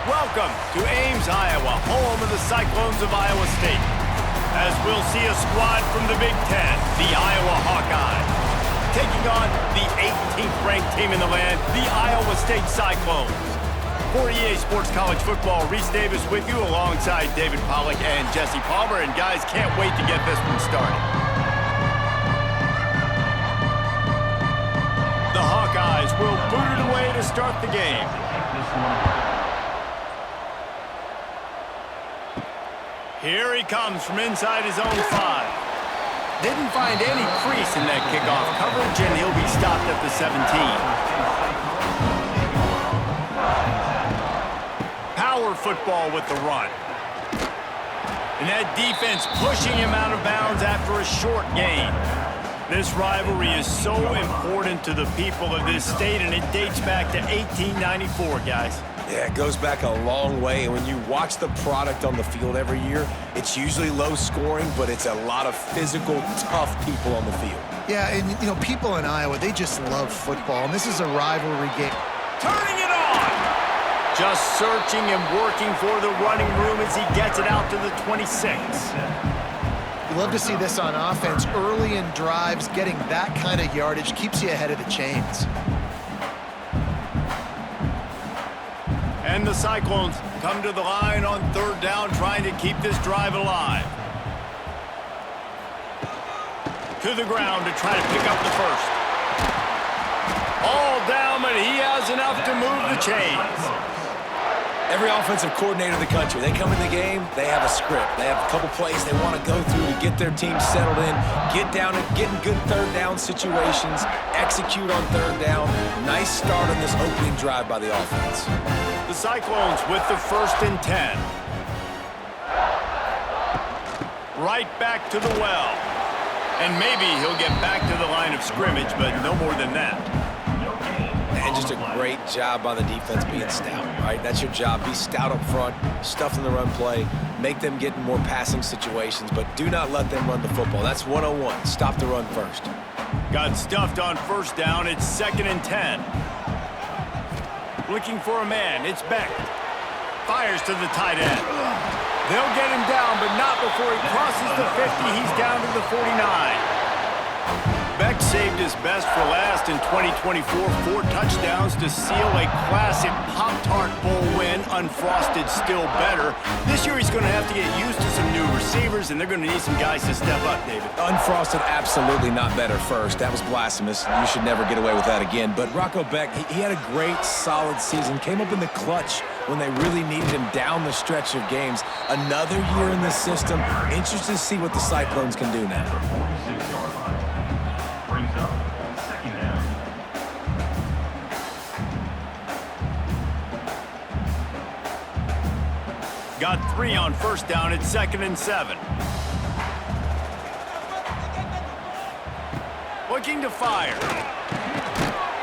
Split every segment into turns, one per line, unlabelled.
Welcome to Ames, Iowa, home of the Cyclones of Iowa State. As we'll see a squad from the Big Ten, the Iowa Hawkeyes, taking on the 18th ranked team in the land, the Iowa State Cyclones. For EA Sports College Football, Reese Davis with you alongside David Pollack and Jesse Palmer. And guys, can't wait to get this one started. The Hawkeyes will boot it away to start the game. Here he comes from inside his own 5. Didn't find any crease in that kickoff coverage, and he'll be stopped at the 17. Power football with the run. And that defense pushing him out of bounds after a short gain. This rivalry is so important to the people of this state, and it dates back to 1894, guys.
Yeah, it goes back a long way, and when you watch the product on the field every year, it's usually low scoring, but it's a lot of physical, tough people on the field.
Yeah, and, you know, people in Iowa, they just love football, and this is a rivalry game.
Turning it on! Just searching and working for the running room as he gets it out to the 26.
You love to see this on offense. Early in drives, getting that kind of yardage keeps you ahead of the chains.
And the Cyclones come to the line on 3rd down, trying to keep this drive alive. To the ground to try to pick up the first. All down, but he has enough to move the chains.
Every offensive coordinator in the country, they come in the game, they have a script. They have a couple plays they want to go through to get their team settled in, get down and get in good 3rd down situations, execute on 3rd down. Nice start on this opening drive by the offense.
The Cyclones with the 1st and 10. Right back to the well. And maybe he'll get back to the line of scrimmage, but no more than that.
And just a great job by the defense being stout, right? That's your job. Be stout up front, stuff in the run play, make them get in more passing situations, but do not let them run the football. That's 101. Stop the run first.
Got stuffed on 1st down. It's 2nd and 10. Looking for a man. It's Beck. Fires to the tight end. They'll get him down, but not before he crosses the 50. He's down to the 49. Beck saved his best for last in 2024. 4 touchdowns to seal a classic Pop-Tart Bowl win. Unfrosted still better. This year he's going to have to get used to some new receivers, and they're going to need some guys to step up, David.
Unfrosted, absolutely not better first. That was blasphemous. You should never get away with that again. But Rocco Beck, he had a great, solid season. Came up in the clutch when they really needed him down the stretch of games. Another year in the system. Interested to see what the Cyclones can do now.
Got 3 on 1st down. It's 2nd and 7. Looking to fire.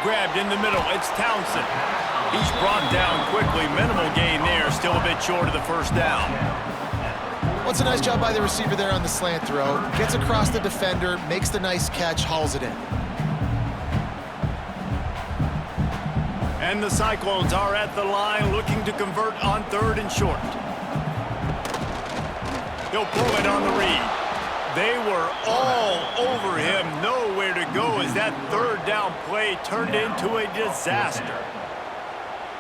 Grabbed in the middle. It's Townsend. He's brought down quickly. Minimal gain there. Still a bit short of the 1st down.
Well, it's a nice job by the receiver there on the slant throw. Gets across the defender, makes the nice catch, hauls it in.
And the Cyclones are at the line looking to convert on 3rd and short. He'll pull it on the read. They were all over him. Nowhere to go as that 3rd down play turned into a disaster.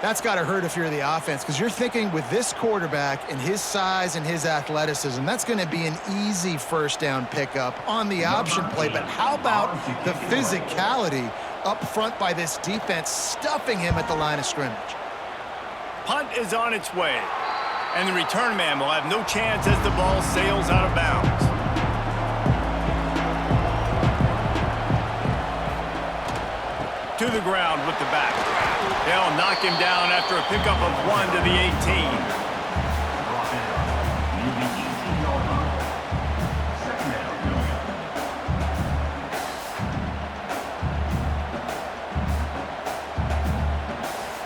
That's got to hurt if you're the offense, because you're thinking with this quarterback and his size and his athleticism, that's going to be an easy 1st down pickup on the option play. But how about the physicality up front by this defense, stuffing him at the line of scrimmage?
Punt is on its way. And the return man will have no chance as the ball sails out of bounds. To the ground with the back. They'll knock him down after a pickup of 1 to the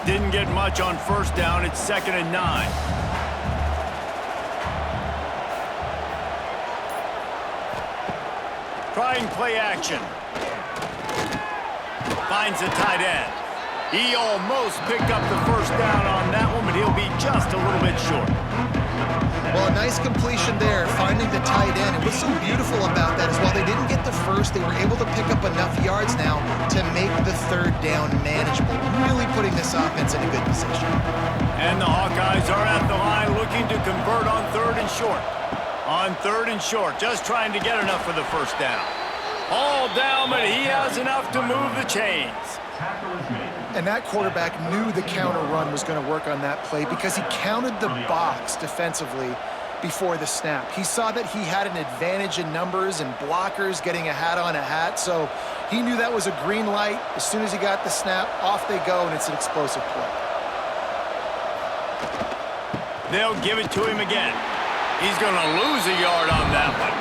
18. Didn't get much on 1st down. It's 2nd and 9. Trying play action. Finds the tight end. He almost picked up the 1st down on that one, but he'll be just a little bit short.
Well, a nice completion there, finding the tight end. And what's so beautiful about that is while they didn't get the first, they were able to pick up enough yards now to make the third down manageable, really putting this offense in a good position.
And the Hawkeyes are at the line looking to convert on 3rd and short. On 3rd and short, just trying to get enough for the first down. All down, but he has enough to move the chains.
And that quarterback knew the counter run was going to work on that play because he counted the box defensively before the snap. He saw that he had an advantage in numbers and blockers getting a hat on a hat, so he knew that was a green light. As soon as he got the snap, off they go, and it's an explosive play.
They'll give it to him again. He's going to lose a yard on that one.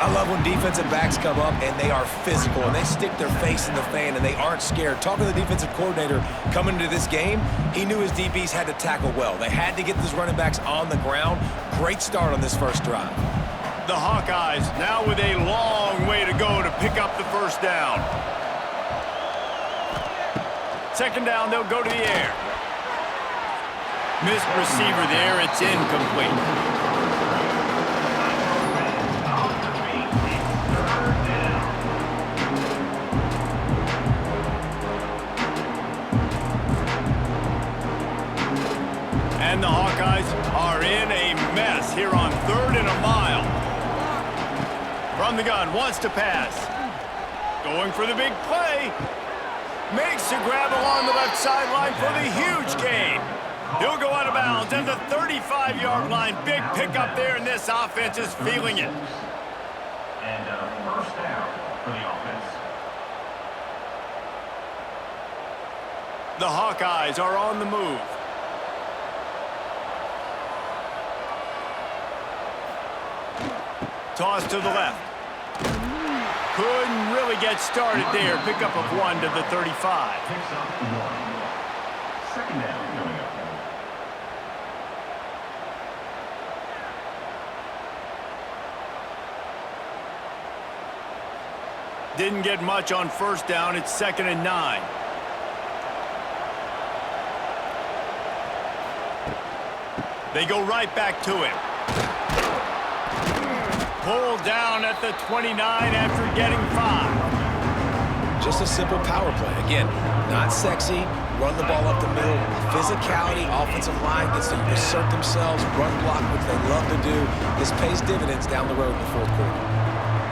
I love when defensive backs come up and they are physical and they stick their face in the fan and they aren't scared. Talking to the defensive coordinator coming into this game, he knew his DBs had to tackle well. They had to get those running backs on the ground. Great start on this first drive.
The Hawkeyes now with a long way to go to pick up the first down. 2nd down, they'll go to the air. Missed receiver there, it's incomplete. And the Hawkeyes are in a mess here on 3rd and a mile. From the gun, wants to pass. Going for the big play. Makes a grab along the left sideline for the huge gain. He'll go out of bounds at the 35-yard line. Big pickup there, and this offense is feeling it.
And first down for the offense.
The Hawkeyes are on the move. Toss to the left. Couldn't really get started there. Pickup of 1 to the 35.
Picks up 1. 2nd down coming up.
Didn't get much on 1st down. It's 2nd and 9. They go right back to him. Pulled down at the 29 after getting 5.
Just a simple power play. Again, not sexy, run the ball up the middle, physicality, offensive line gets to assert themselves, run block, which they love to do. This pays dividends down the road in the 4th quarter.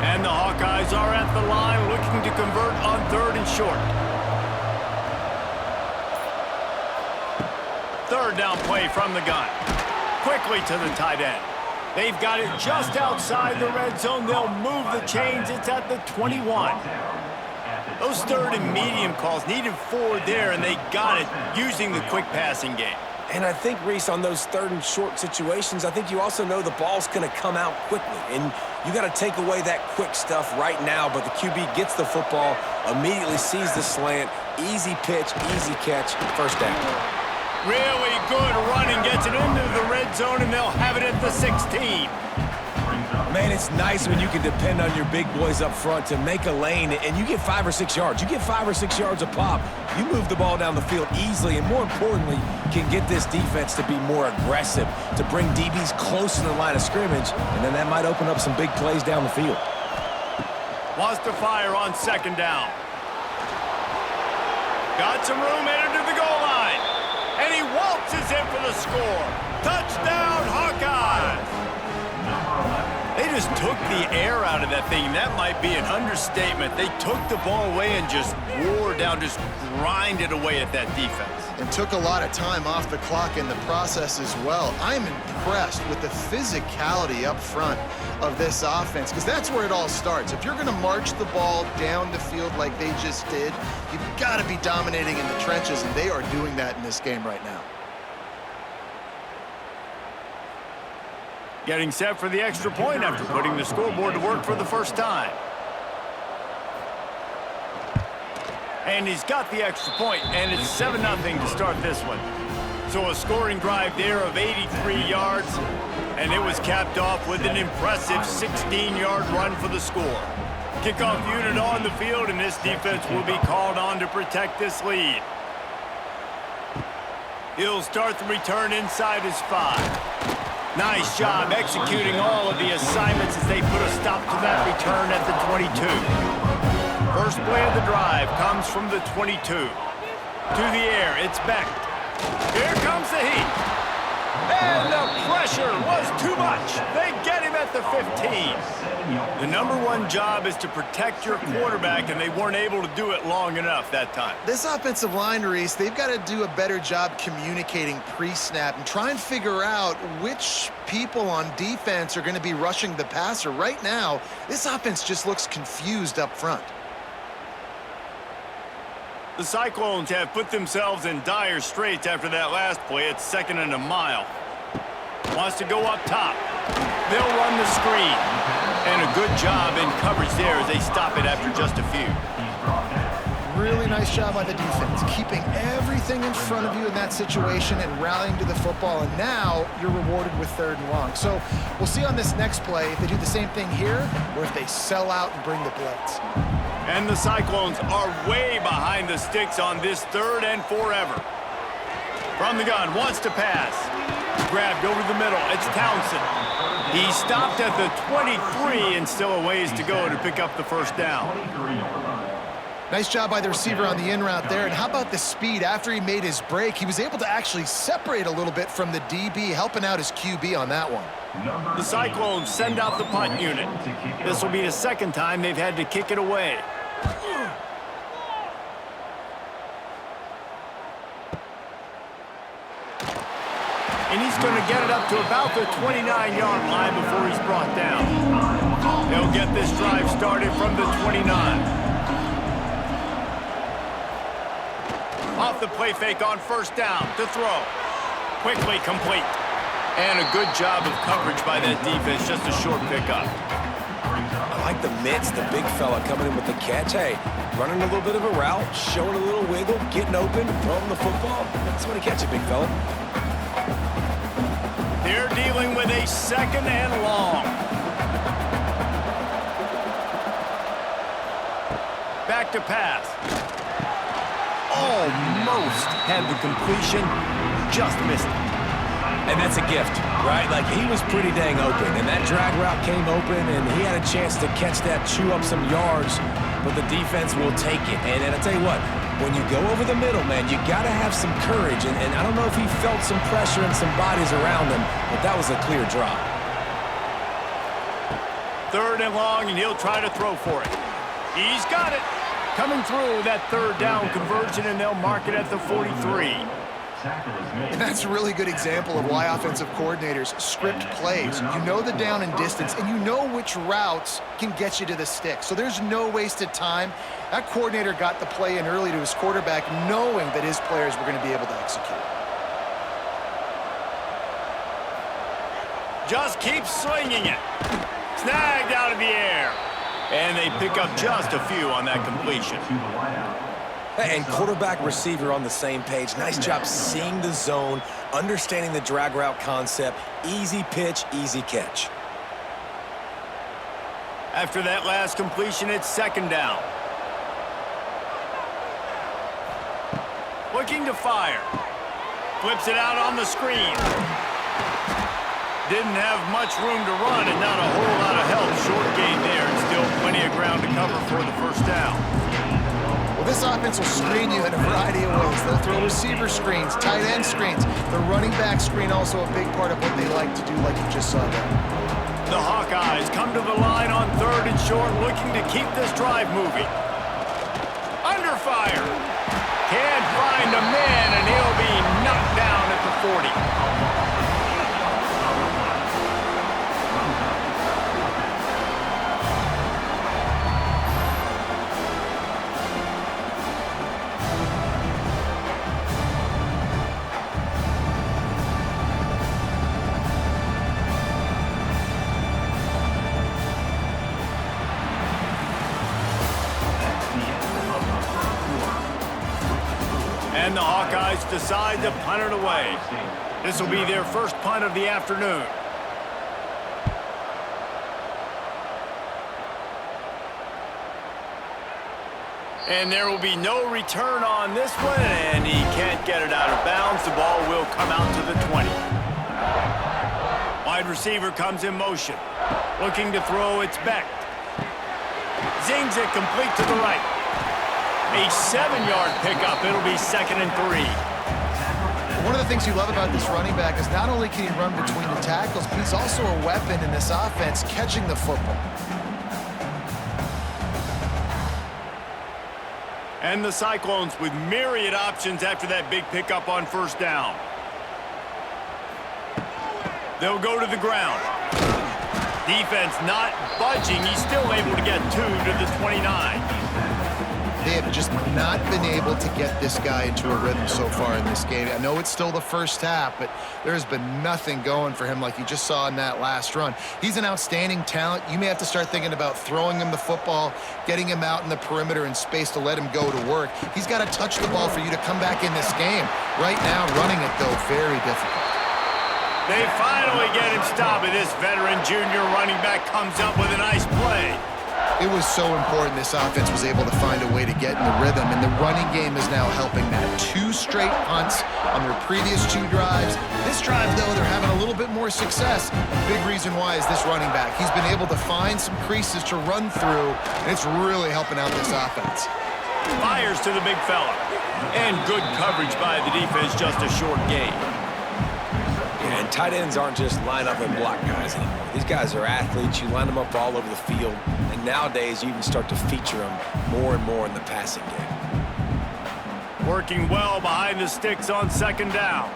And the Hawkeyes are at the line looking to convert on 3rd and short. 3rd down play from the gun. Quickly to the tight end. They've got it just outside the red zone. They'll move the chains. It's at the 21. Those 3rd and medium calls needed 4 there, and they got it using the quick passing game.
And I think, Reese, on those 3rd and short situations, I think you also know the ball's going to come out quickly. And you got to take away that quick stuff right now. But the QB gets the football, immediately sees the slant, easy pitch, easy catch, first down.
Really good running, gets it into the red zone, and they'll have it at the 16.
Man, it's nice when you can depend on your big boys up front to make a lane, and you get 5 or 6 yards. You get 5 or 6 yards a pop. You move the ball down the field easily, and more importantly, can get this defense to be more aggressive, to bring DBs close to the line of scrimmage, and then that might open up some big plays down the field.
Wants to fire on 2nd down. Got some room headed to the goal line. And he waltzes in for the score. Touchdown, Hawkeyes! They just took the air out of that thing. That might be an understatement. They took the ball away and just wore down, just grinded away at that defense.
And took a lot of time off the clock in the process as well. I'm impressed with the physicality up front of this offense, because that's where it all starts. If you're going to march the ball down the field like they just did, you've got to be dominating in the trenches, and they are doing that in this game right now.
Getting set for the extra point after putting the scoreboard to work for the first time. And he's got the extra point, and it's 7-0 to start this one. So a scoring drive there of 83 yards, and it was capped off with an impressive 16-yard run for the score. Kickoff unit on the field, and this defense will be called on to protect this lead. He'll start the return inside his 5. Nice job executing all of the assignments as they put a stop to that return at the 22. First play of the drive comes from the 22. To the air, it's Beck. Here comes the heat. And the pressure was too much. They get him at the 15. The number one job is to protect your quarterback, and they weren't able to do it long enough that time.
This offensive line, Reese, they've got to do a better job communicating pre-snap and try and figure out which people on defense are going to be rushing the passer. Right now, this offense just looks confused up front.
The Cyclones have put themselves in dire straits after that last play. It's 2nd and a mile. Wants to go up top. They'll run the screen. And a good job in coverage there as they stop it after just a few.
Really nice job by the defense, keeping everything in front of you in that situation and rallying to the football. And now you're rewarded with 3rd and long. So we'll see on this next play if they do the same thing here or if they sell out and bring the blitz.
And the Cyclones are way behind the sticks on this 3rd and forever. From the gun, wants to pass. Grabbed over the middle. It's Townsend. He stopped at the 23 and still a ways to go to pick up the first down.
Nice job by the receiver on the in route there. And how about the speed? After he made his break, he was able to actually separate a little bit from the DB, helping out his QB on that one.
The Cyclones send out the punt unit. This will be the 2nd time they've had to kick it away. And he's going to get it up to about the 29-yard line before he's brought down. They'll get this drive started from the 29. Off the play fake on 1st down to throw. Quickly complete. And a good job of coverage by that defense, just a short pickup.
I like the mitts, the big fella coming in with the catch. Hey, running a little bit of a route, showing a little wiggle, getting open, throwing the football. That's when he catch it, big fella.
They're dealing with a 2nd and long. Back to pass. Almost had the completion, just missed it.
And that's a gift, right? Like, he was pretty dang open, and that drag route came open, and he had a chance to catch that, chew up some yards, but the defense will take it. And I tell you what, when you go over the middle, man, you got to have some courage, and I don't know if he felt some pressure and some bodies around him, but that was a clear drop.
3rd and long, and he'll try to throw for it. He's got it. Coming through that 3rd down conversion, and they'll mark it at the 43.
And that's a really good example of why offensive coordinators script plays. You know the down and distance, and you know which routes can get you to the stick. So there's no wasted time. That coordinator got the play in early to his quarterback, knowing that his players were going to be able to execute.
Just keep swinging it. Snagged out of the air. And they pick up just a few on that completion.
And quarterback receiver on the same page. Nice job seeing the zone, understanding the drag route concept. Easy pitch, easy catch.
After that last completion, it's 2nd down. Looking to fire. Flips it out on the screen. Didn't have much room to run and not a whole lot of help. Short gain there and still plenty of ground to cover for the 1st down.
Well, this offense will screen you in a variety of ways. They'll throw receiver screens, tight end screens. The running back screen also a big part of what they like to do, like you just saw there.
The Hawkeyes come to the line on 3rd and short, looking to keep this drive moving. Under fire. Can't find a man, and he'll be knocked down at the 40. And the Hawkeyes decide to punt it away. This will be their first punt of the afternoon. And there will be no return on this one, and he can't get it out of bounds. The ball will come out to the 20. Wide receiver comes in motion. Looking to throw, it's Beck. Zings it complete to the right. A 7-yard pickup. It'll be 2nd and 3.
One of the things you love about this running back is not only can he run between the tackles, but he's also a weapon in this offense catching the football.
And the Cyclones with myriad options after that big pickup on first down. They'll go to the ground. Defense not budging. He's still able to get 2 to the 29.
They have just not been able to get this guy into a rhythm so far in this game. I know it's still the first half, but there's been nothing going for him like you just saw in that last run. He's an outstanding talent. You may have to start thinking about throwing him the football, getting him out in the perimeter in space to let him go to work. He's got to touch the ball for you to come back in this game. Right now, running it, though, very difficult.
They finally get him stopped, and this veteran junior running back comes up with a nice play.
It was so important this offense was able to find a way to get in the rhythm, and the running game is now helping that. 2 straight punts on their previous 2 drives. This drive, though, they're having a little bit more success. Big reason why is this running back. He's been able to find some creases to run through, and it's really helping out this offense.
Fires to the big fella. And good coverage by the defense, just a short gain.
And tight ends aren't just line up and block guys anymore. These guys are athletes. You line them up all over the field. And nowadays, you can start to feature them more and more in the passing game.
Working well behind the sticks on 2nd down.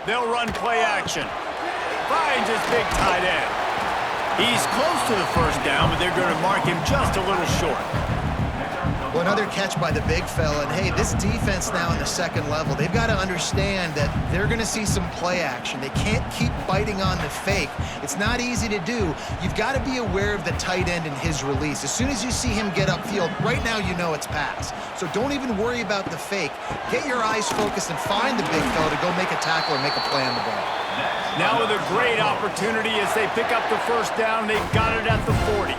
They'll run play action. Finds his big tight end. He's close to the first down, but they're going to mark him just a little short.
Well, another catch by the big fella. And, hey, this defense now in the 2nd level, they've got to understand that they're going to see some play action. They can't keep biting on the fake. It's not easy to do. You've got to be aware of the tight end and his release. As soon as you see him get upfield, right now you know it's pass. So don't even worry about the fake. Get your eyes focused and find the big fella to go make a tackle or make a play on the ball.
Now with a great opportunity as they pick up the first down, they've got it at the 40.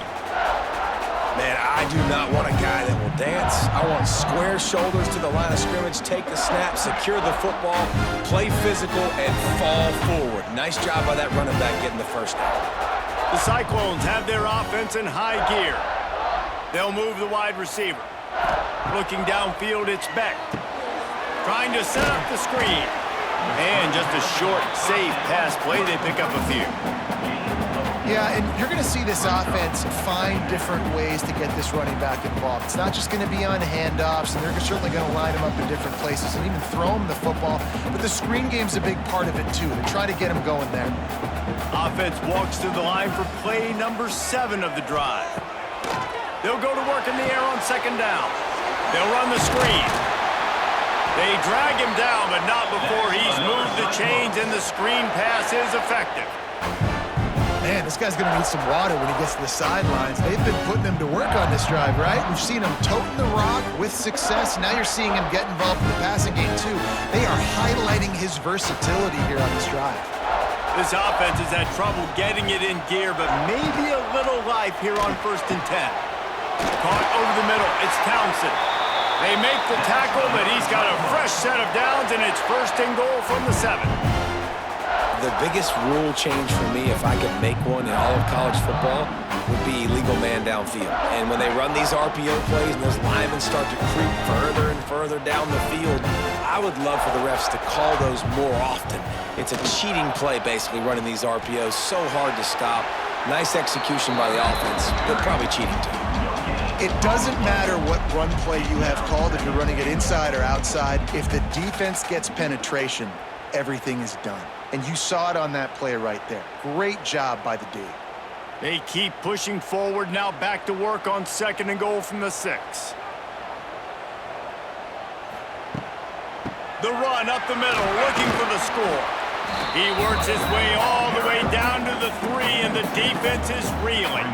Man, I do not want a guy that will dance. I want square shoulders to the line of scrimmage, take the snap, secure the football, play physical, and fall forward. Nice job by that running back getting the first down.
The Cyclones have their offense in high gear. They'll move the wide receiver. Looking downfield, it's Beck. Trying to set up the screen. And just a short, safe pass play. They pick up a few.
Yeah, and you're going to see this offense find different ways to get this running back involved. It's not just going to be on handoffs, and they're certainly going to line him up in different places and even throw him the football. But the screen game's a big part of it, too. They try to get him going there.
Offense walks to the line for play number 7 of the drive. They'll go to work in the air on 2nd down. They'll run the screen. They drag him down, but not before he's moved the chains, and the screen pass is effective.
Man, this guy's going to need some water when he gets to the sidelines. They've been putting him to work on this drive, right? We've seen him toting the rock with success. Now you're seeing him get involved in the passing game, too. They are highlighting his versatility here on this drive.
This offense has had trouble getting it in gear, but maybe a little life here on 1st and 10. Caught over the middle. It's Townsend. They make the tackle, but he's got a fresh set of downs, and it's 1st and goal from the 7.
The biggest rule change for me, if I could make one in all of college football, would be illegal man downfield. And when they run these RPO plays and those linemen start to creep further and further down the field, I would love for the refs to call those more often. It's a cheating play, basically, running these RPOs. So hard to stop. Nice execution by the offense, but probably cheating too.
It doesn't matter what run play you have called, if you're running it inside or outside. If the defense gets penetration, everything is done. And you saw it on that play right there. Great job by the D.
They keep pushing forward, now back to work on 2nd and goal from the 6. The run up the middle, looking for the score. He works his way all the way down to the 3, and the defense is reeling.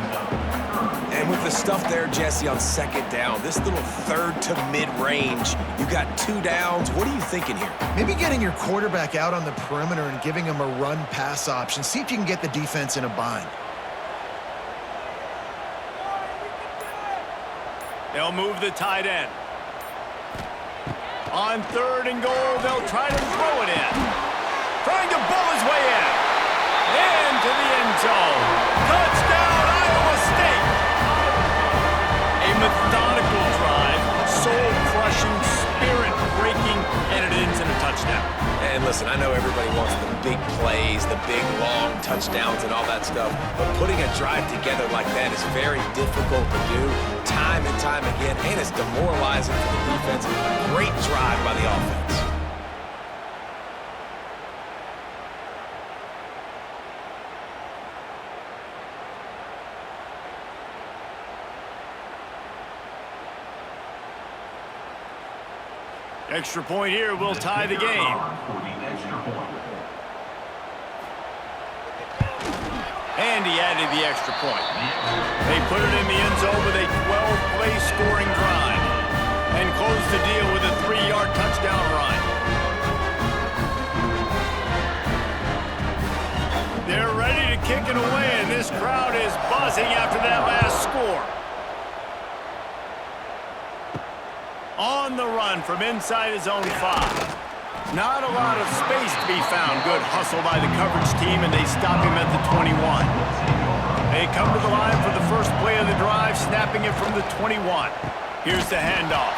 And with the stuff there, Jesse, on 2nd down, this little 3rd to mid-range, you got 2 downs. What are you thinking here?
Maybe getting your quarterback out on the perimeter and giving him a run-pass option. See if you can get the defense in a bind.
They'll move the tight end. On 3rd and goal, they'll try to throw it in. Trying to bull his way in. Into the end zone. Touchdown, Iowa State. A methodical drive, soul-crushing, spirit-breaking, and it ends in a touchdown.
And listen, I know everybody wants the big plays, the big, long touchdowns and all that stuff, but putting a drive together like that is very difficult to do time and time again, and it's demoralizing for the defense. Great drive by the offense.
Extra point here will tie the game. And he added the extra point. They put it in the end zone with a 12-play scoring drive and close the deal with a 3-yard touchdown run. They're ready to kick it away, and this crowd is buzzing after that last score. On the run from inside his own 5. Not a lot of space to be found. Good hustle by the coverage team, and they stop him at the 21. They come to the line for the first play of the drive, snapping it from the 21. Here's the handoff.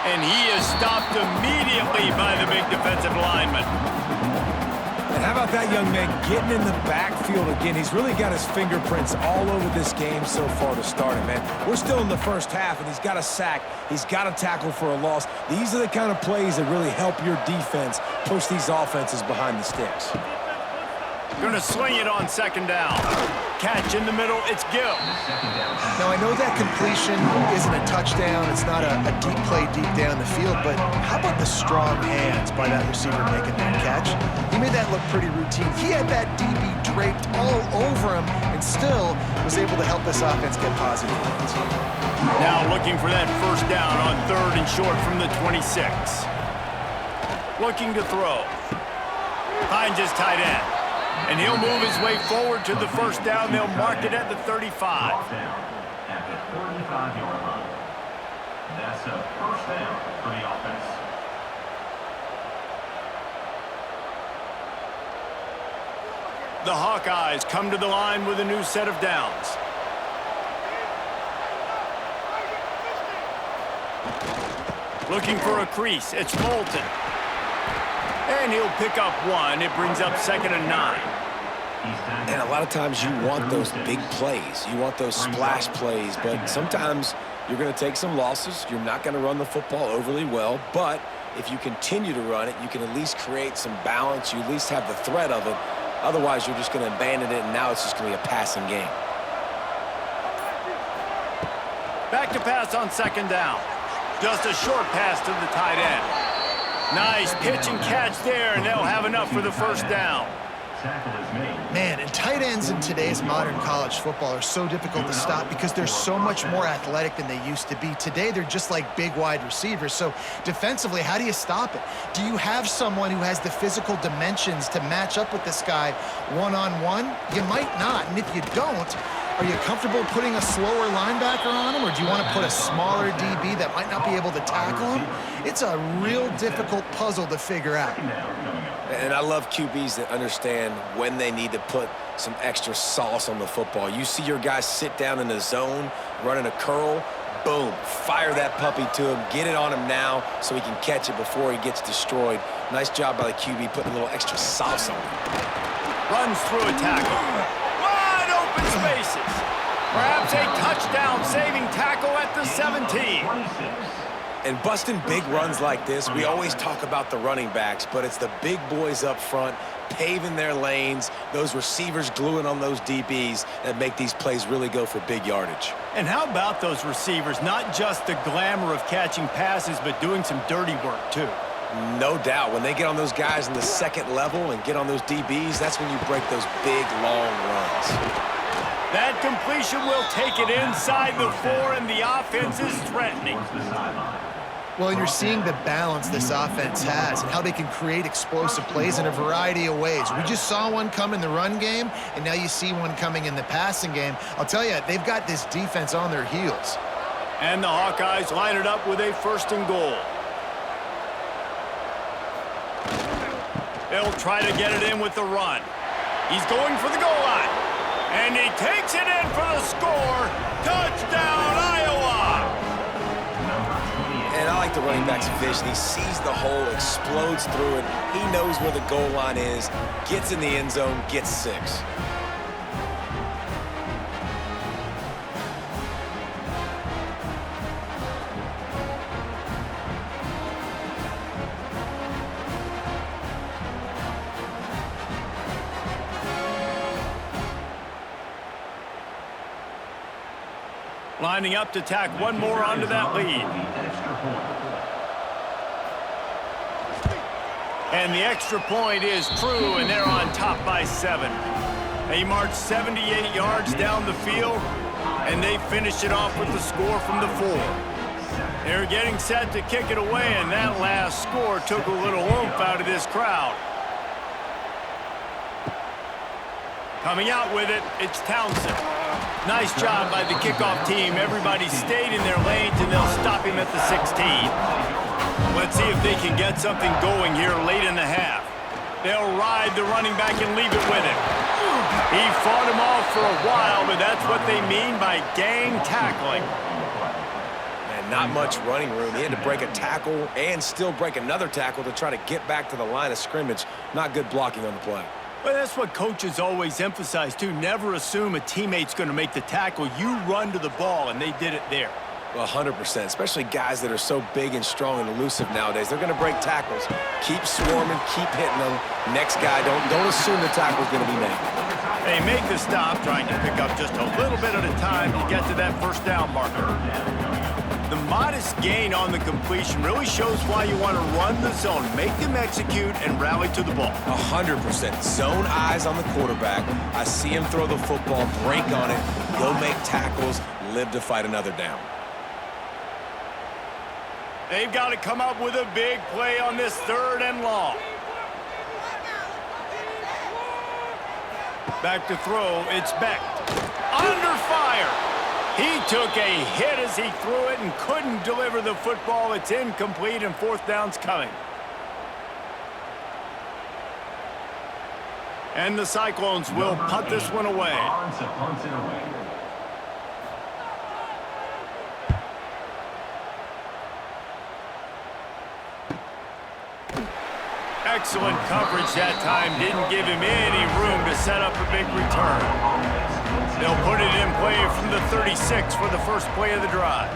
And he is stopped immediately by the big defensive lineman.
And how about that young man getting in the backfield again? He's really got his fingerprints all over this game so far to start it, man. We're still in the first half, and he's got a sack. He's got a tackle for a loss. These are the kind of plays that really help your defense push these offenses behind the sticks.
Going to sling it on 2nd down. Catch in the middle, it's Gill.
Now, I know that completion isn't a touchdown. It's not a deep play deep down the field, but how about the strong hands by that receiver making that catch? He made that look pretty routine. He had that DB draped all over him and still was able to help this offense get positive points.
Now looking for that first down on 3rd and short from the 26. Looking to throw. Finds his tight end. And he'll move his way forward to the first down. They'll mark it at the 35.
At the 35-yard line. That's a first down for the offense.
The Hawkeyes come to the line with a new set of downs. Looking for a crease. It's Moulton. And he'll pick up 1. It brings up 2nd and 9.
And a lot of times you want those big plays. You want those splash plays, but sometimes you're going to take some losses. You're not going to run the football overly well, but if you continue to run it, you can at least create some balance. You at least have the threat of it. Otherwise, you're just going to abandon it, and now it's just going to be a passing game.
Back to pass on 2nd down. Just a short pass to the tight end. Nice pitch and catch there, and they'll have enough for the first down.
Man, and tight ends in today's modern college football are so difficult to stop because they're so much more athletic than they used to be. Today, they're just like big wide receivers. So defensively, how do you stop it? Do you have someone who has the physical dimensions to match up with this guy one-on-one? You might not, and if you don't, are you comfortable putting a slower linebacker on him, or do you want to put a smaller DB that might not be able to tackle him? It's a real difficult puzzle to figure out.
And I love QBs that understand when they need to put some extra sauce on the football. You see your guys sit down in the zone, running a curl, boom, fire that puppy to him, get it on him now so he can catch it before he gets destroyed. Nice job by the QB putting a little extra sauce on him.
Runs through a tackle. Wide open spaces. Perhaps a touchdown-saving tackle at the 17.
And busting big runs like this, we always talk about the running backs, but it's the big boys up front paving their lanes, those receivers gluing on those DBs that make these plays really go for big yardage.
And how about those receivers? Not just the glamour of catching passes, but doing some dirty work, too.
No doubt. When they get on those guys in the second level and get on those DBs, that's when you break those big, long runs.
That completion will take it inside the 4, and the offense is threatening.
Well, and you're seeing the balance this offense has and how they can create explosive plays in a variety of ways. We just saw one come in the run game, and now you see one coming in the passing game. I'll tell you, they've got this defense on their heels.
And the Hawkeyes line it up with a 1st and goal. They'll try to get it in with the run. He's going for the goal line. And he takes it in for the score. Touchdown, Iowa!
And I like the running back's vision. He sees the hole, explodes through it. He knows where the goal line is, gets in the end zone, gets 6.
Lining up to tack one more onto that lead. And the extra point is true, and they're on top by 7. They march 78 yards down the field, and they finish it off with the score from the 4. They're getting set to kick it away, and that last score took a little oomph out of this crowd. Coming out with it, it's Townsend. Nice job by the kickoff team. Everybody stayed in their lanes, and they'll stop him at the 16. Let's see if they can get something going here late in the half. They'll ride the running back and leave it with him. He fought him off for a while, but that's what they mean by gang tackling.
And not much running room. He had to break a tackle and still break another tackle to try to get back to the line of scrimmage. Not good blocking on the play.
Well, that's what coaches always emphasize, too. Never assume a teammate's going to make the tackle. You run to the ball, and they did it there.
Well, 100%, especially guys that are so big and strong and elusive nowadays. They're going to break tackles. Keep swarming, keep hitting them. Next guy, don't assume the tackle's going to be made.
They make the stop, trying to pick up just a little bit at a time to get to that 1st down marker. The modest gain on the completion really shows why you want to run the zone, make them execute, and rally to the ball.
100%. Zone eyes on the quarterback. I see him throw the football, break on it, go make tackles, live to fight another down.
They've got to come up with a big play on this 3rd and long. Back to throw, it's Beck. Under fire. He took a hit as he threw it and couldn't deliver the football. It's incomplete, and 4th down's coming. And the Cyclones will punt this one away. Excellent coverage that time. Didn't give him any room to set up a big return. They'll put it in play from the 36 for the first play of the drive.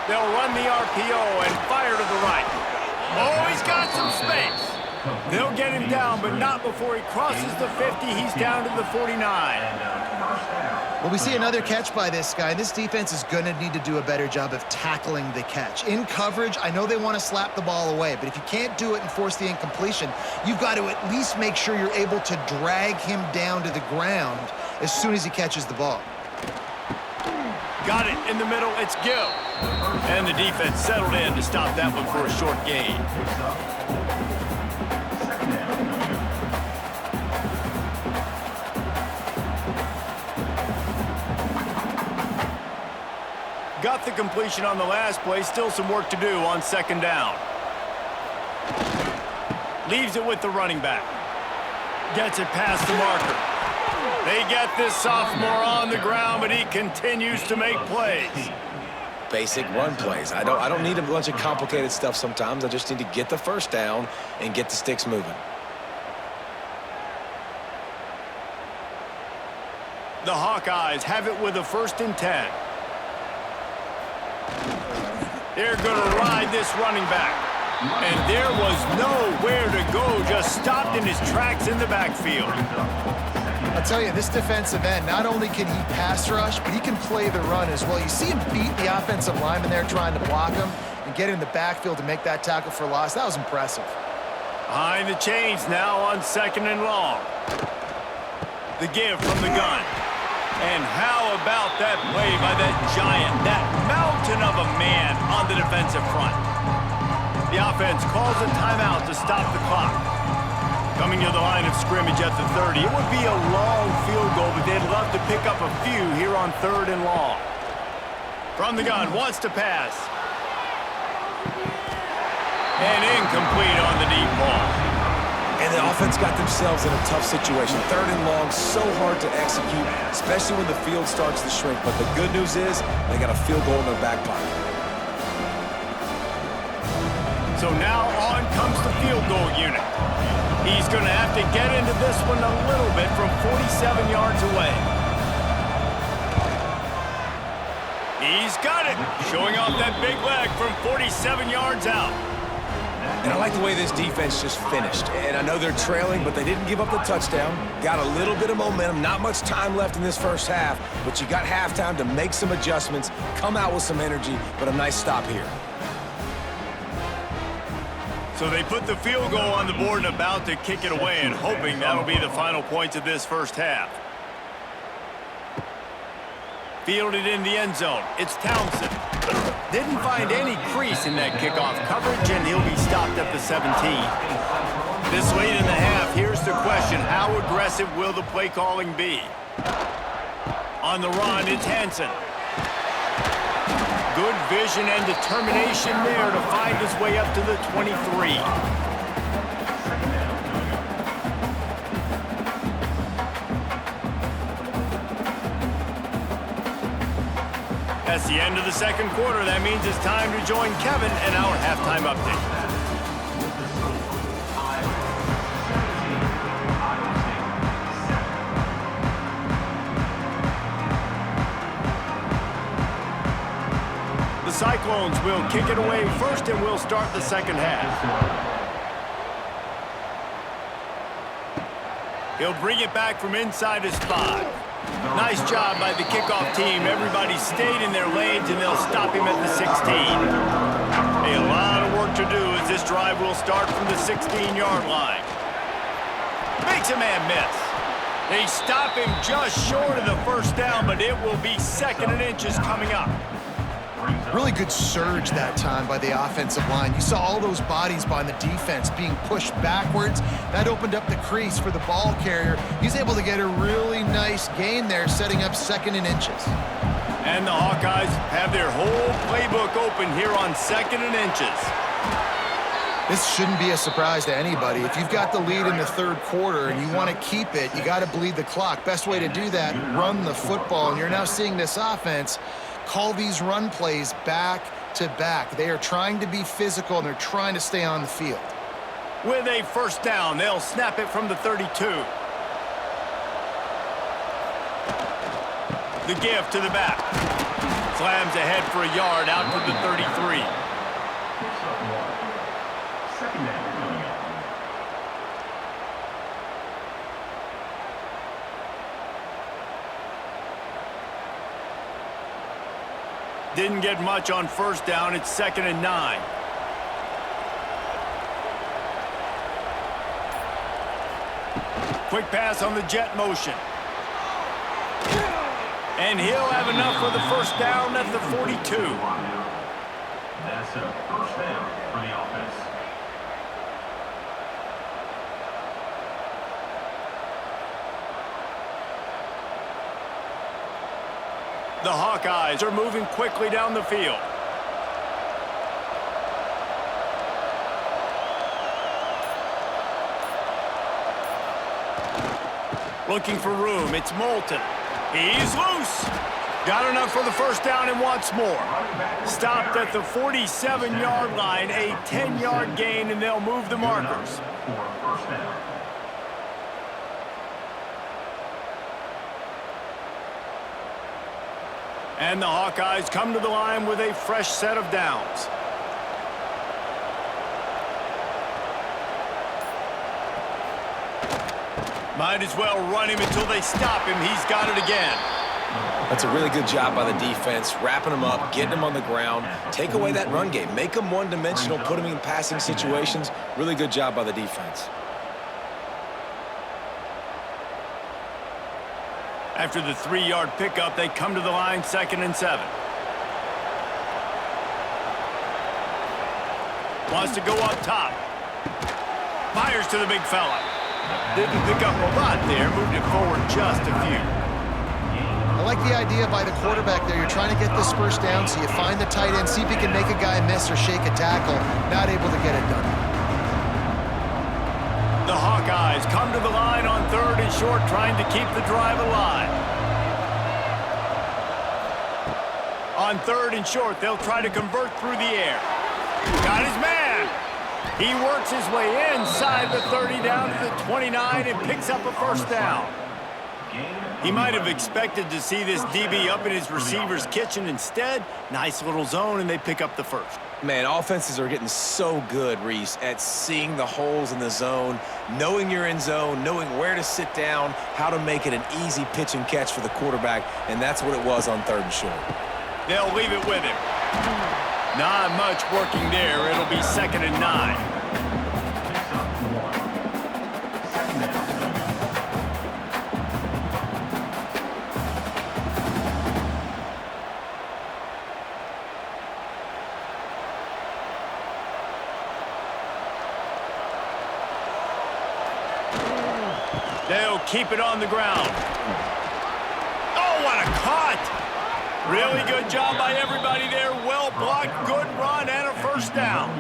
They'll run the RPO and fire to the right. Oh, he's got some space. They'll get him down, but not before he crosses the 50. He's down to the 49.
Well, we see another catch by this guy. This defense is going to need to do a better job of tackling the catch. In coverage, I know they want to slap the ball away, but if you can't do it and force the incompletion, you've got to at least make sure you're able to drag him down to the ground as soon as he catches the ball.
Got it in the middle. It's Gill. And the defense settled in to stop that one for a short gain. Got the completion on the last play. Still some work to do on 2nd down. Leaves it with the running back. Gets it past the marker. They get this sophomore on the ground, but he continues to make plays.
Basic run plays. I don't need a bunch of complicated stuff sometimes. I just need to get the 1st down and get the sticks moving.
The Hawkeyes have it with a 1st and 10. They're going to ride this running back. And there was nowhere to go, just stopped in his tracks in the backfield.
I'll tell you, this defensive end, not only can he pass rush, but he can play the run as well. You see him beat the offensive lineman there trying to block him and get in the backfield to make that tackle for loss. That was impressive.
Behind the chains now on 2nd and long. The give from the gun. And how about that play by that giant, that mountain of a man on the defensive front? The offense calls a timeout to stop the clock. Coming to the line of scrimmage at the 30. It would be a long field goal, but they'd love to pick up a few here on 3rd and long. From the gun, wants to pass. And incomplete on the deep ball.
And the offense got themselves in a tough situation. 3rd and long, so hard to execute, especially when the field starts to shrink. But the good news is they got a field goal in their back pocket.
So now on comes the field goal unit. He's going to have to get into this one a little bit from 47 yards away. He's got it, showing off that big leg from 47 yards out.
And I like the way this defense just finished. And I know they're trailing, but they didn't give up the touchdown. Got a little bit of momentum. Not much time left in this first half, but you got halftime to make some adjustments, come out with some energy, but a nice stop here.
So they put the field goal on the board and about to kick it away, and hoping that'll be the final points of this first half. Fielded in the end zone. It's Townsend. Didn't find any crease in that kickoff coverage, and he'll be stopped at the 17. This late in the half, here's the question. How aggressive will the play calling be? On the run, it's Hansen. Good vision and determination there to find his way up to the 23. That's the end of the second quarter. That means it's time to join Kevin and our halftime update. The Cyclones will kick it away first, and we'll start the second half. He'll bring it back from inside his 5. Nice job by the kickoff team. Everybody stayed in their lanes, and they'll stop him at the 16. A lot of work to do as this drive will start from the 16-yard line. Makes a man miss. They stop him just short of the first down, but it will be 2nd and inches coming up.
Really good surge that time by the offensive line. You saw all those bodies by the defense being pushed backwards. That opened up the crease for the ball carrier. He's able to get a really nice gain there, setting up 2nd and inches.
And the Hawkeyes have their whole playbook open here on 2nd and inches.
This shouldn't be a surprise to anybody. If you've got the lead in the 3rd quarter and you want to keep it, you got to bleed the clock. Best way to do that, run the football. And you're now seeing this offense call these run plays back to back. They are trying to be physical, and they're trying to stay on the field.
With a first down, they'll snap it from the 32. The give to the back. Slams ahead for a yard out to the 33.
Second down coming up.
Didn't get much on first down. It's 2nd and 9. Quick pass on the jet motion. And he'll have enough for the first down at the 42.
That's a first down for the offense.
The Hawkeyes are moving quickly down the field. Looking for room. It's Moulton. He's loose. Got enough for the first down and wants more. Stopped at the 47-yard line, a 10-yard gain, and they'll move the markers.
For first down.
And the Hawkeyes come to the line with a fresh set of downs. Might as well run him until they stop him. He's got it again.
That's a really good job by the defense, wrapping them up, getting them on the ground. Take away that run game. Make them one-dimensional, put them in passing situations. Really good job by the defense.
After the 3-yard pickup, they come to the line 2nd and 7. Wants to go up top. Fires to the big fella. Didn't pick up a lot there, moved it forward just a few.
I like the idea by the quarterback there. You're trying to get this first down, so you find the tight end, see if he can make a guy miss or shake a tackle. Not able to get it done.
The Hawkeyes come to the line on 3rd and short, trying to keep the drive alive. On 3rd and short, they'll try to convert through the air. Got his man. He works his way inside the 30 down to the 29 and picks up a first down. He might have expected to see this DB up in his receiver's kitchen. Instead, nice little zone, and they pick up the first.
Man, offenses are getting so good, Reese, at seeing the holes in the zone, knowing you're in zone, knowing where to sit down, how to make it an easy pitch and catch for the quarterback, and that's what it was on 3rd and short.
They'll leave it with him. Not much working there. It'll be 2nd and 9. They'll keep it on the ground. Oh, what a cut! Really good job by everybody there. Well blocked, good run, and a first down.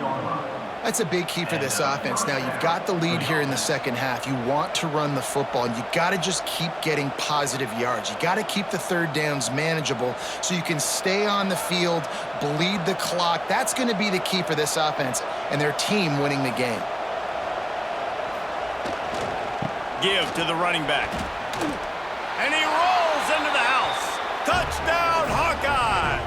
That's a big key for this offense. Now, you've got the lead here in the second half. You want to run the football, and you got to just keep getting positive yards. You got to keep the 3rd downs manageable so you can stay on the field, bleed the clock. That's going to be the key for this offense and their team winning the game.
Give to the running back. And he rolls into the house. Touchdown, Hawkeye!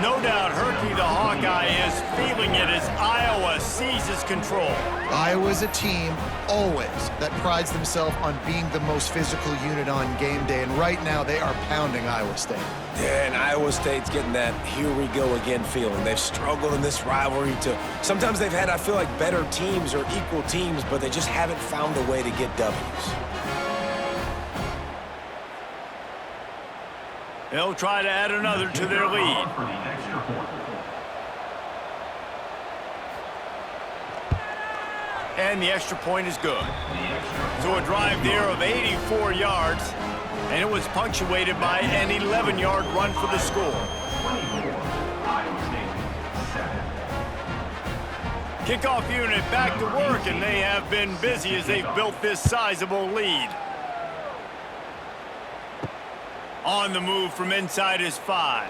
No doubt Herky the Hawkeye is feeling it as Iowa seizes control.
Iowa's a team always that prides themselves on being the most physical unit on game day, and right now they are pounding Iowa State.
Yeah, and Iowa State's getting that here we go again feeling. They've struggled in this rivalry to sometimes they've had, I feel like, better teams or equal teams, but they just haven't found a way to get W's.
They'll try to add another to their lead. And the extra point is good. So a drive there of 84 yards, and it was punctuated by an 11-yard run for the score. Kickoff unit back to work, and they have been busy as they've built this sizable lead. On the move from inside his 5.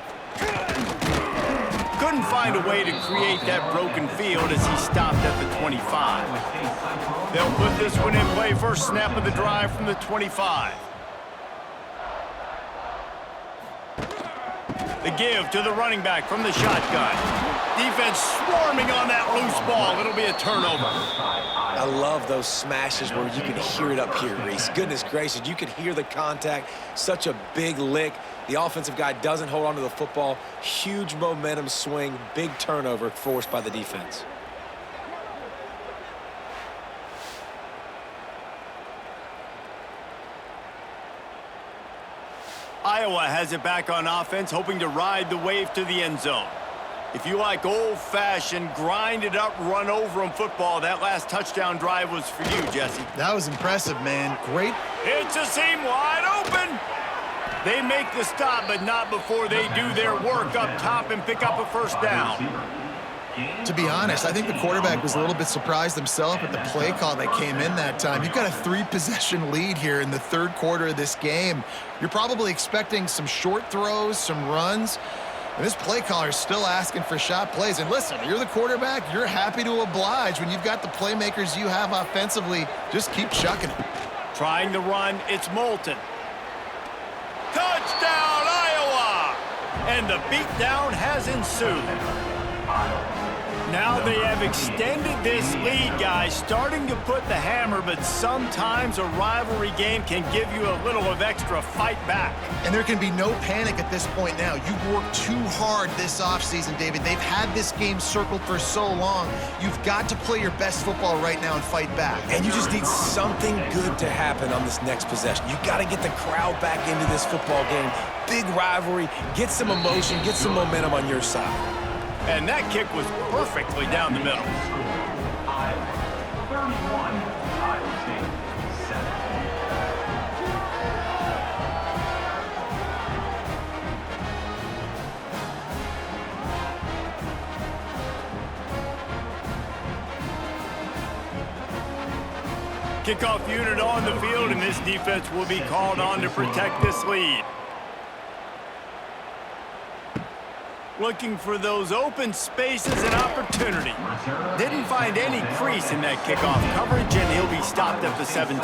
Couldn't find a way to create that broken field as he stopped at the 25. They'll put this one in play. First snap of the drive from the 25. The give to the running back from the shotgun. Defense swarming on that loose ball. It'll be a turnover.
I love those smashes where you can hear it up here, Reese. Goodness gracious, you can hear the contact. Such a big lick. The offensive guy doesn't hold on to the football. Huge momentum swing, big turnover forced by the defense.
Iowa has it back on offense, hoping to ride the wave to the end zone. If you like old-fashioned, grind-it-up, run-over-'em football, that last touchdown drive was for you, Jesse.
That was impressive, man. Great.
It's a seam wide open. They make the stop, but not before they do their work up top and pick up a first down.
To be honest, I think the quarterback was a little bit surprised himself at the play call that came in that time. You've got a 3-possession lead here in the 3rd quarter of this game. You're probably expecting some short throws, some runs. And this play caller is still asking for shot plays. And listen, you're the quarterback. You're happy to oblige. When you've got the playmakers you have offensively, just keep chucking it.
Trying the run, it's Moulton. Touchdown, Iowa! And the beatdown has ensued. Now they have extended this lead, guys, starting to put the hammer, but sometimes a rivalry game can give you a little of extra fight back.
And there can be no panic at this point now. You've worked too hard this offseason, David. They've had this game circled for so long. You've got to play your best football right now and fight back.
And you just need something good to happen on this next possession. You got to get the crowd back into this football game. Big rivalry, get some emotion, get some momentum on your side.
And that kick was perfectly down the middle.
31, Iowa State 7.
Kickoff unit on the field, and this defense will be called on to protect this lead. Looking for those open spaces and opportunity. Didn't find any crease in that kickoff coverage, and he'll be stopped at the 17.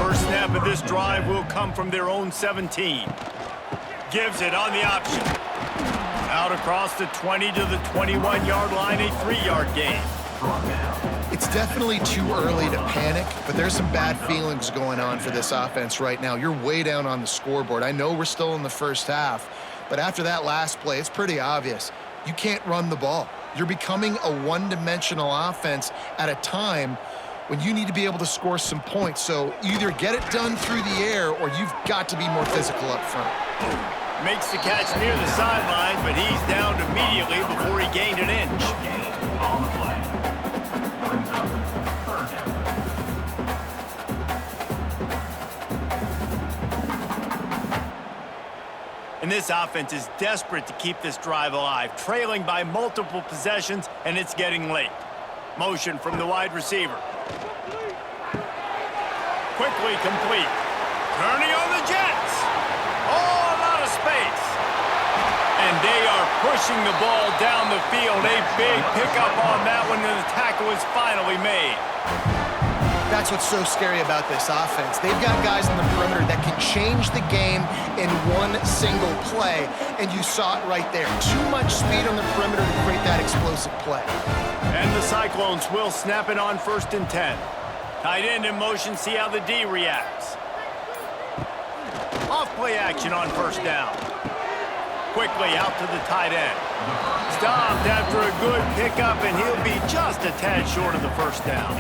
First snap of this drive will come from their own 17. Gives it on the option. Out across the 20 to the 21-yard line, a 3-yard gain.
It's definitely too early to panic, but there's some bad feelings going on for this offense right now. You're way down on the scoreboard. I know we're still in the first half, but after that last play, it's pretty obvious. You can't run the ball. You're becoming a one-dimensional offense at a time when you need to be able to score some points. So either get it done through the air or you've got to be more physical up front.
Makes the catch near the sideline, but he's down immediately before he gained an inch.
On the play. Brings up third down.
And this offense is desperate to keep this drive alive, trailing by multiple possessions, and it's getting late. Motion from the wide receiver. Quickly complete. Turning on the Jets. Oh, a lot of space. And they are pushing the ball down the field. A big pickup on that one, and the tackle is finally made.
That's what's so scary about this offense. They've got guys in the perimeter that can change the game in one single play, and you saw it right there. Too much speed on the perimeter to create that explosive play.
And the Cyclones will snap it on 1st and 10. Tight end in motion, see how the D reacts. Off play action on 1st down. Quickly out to the tight end. Stopped after a good pickup, and he'll be just a tad short of the 1st down.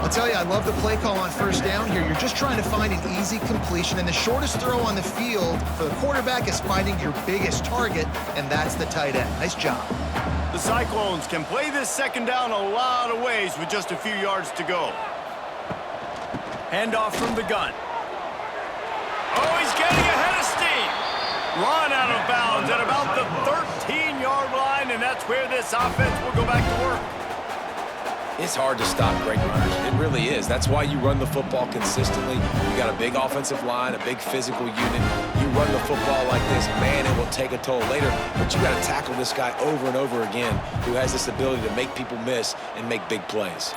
I'll tell you, I love the play call on 1st down here. You're just trying to find an easy completion, and the shortest throw on the field for the quarterback is finding your biggest target, and that's the tight end. Nice job.
The Cyclones can play this 2nd down a lot of ways with just a few yards to go. Handoff from the gun. Oh, he's getting ahead of steam. Run out of bounds at about the 13-yard line, and that's where this offense will go back to work.
It's hard to stop great runners. It really is. That's why you run the football consistently. You got a big offensive line, a big physical unit. You run the football like this, man, it will take a toll later. But you got to tackle this guy over and over again who has this ability to make people miss and make big plays.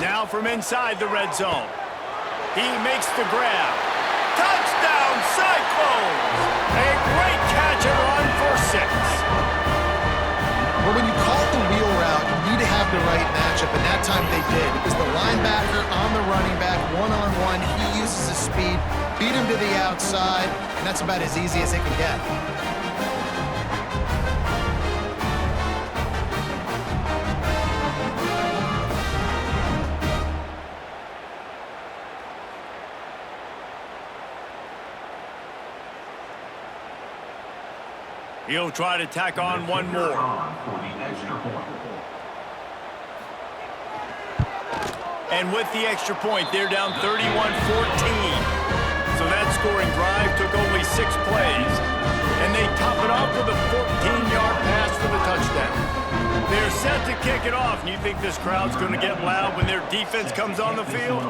Now from inside the red zone. He makes the grab. Touchdown, Cyclones! A great catch and run for 6.
Well, when you call the wheel route, you need to have the right matchup, and that time they did. It was the linebacker on the running back, one-on-one. He uses his speed, beat him to the outside, and that's about as easy as it can get.
He'll try to tack on one more.
For the extra point.
And with the extra point, they're down 31-14. So that scoring drive took only 6 plays. And they top it off with a 14-yard pass for the touchdown. They're set to kick it off, and you think this crowd's going to get loud when their defense comes on the field?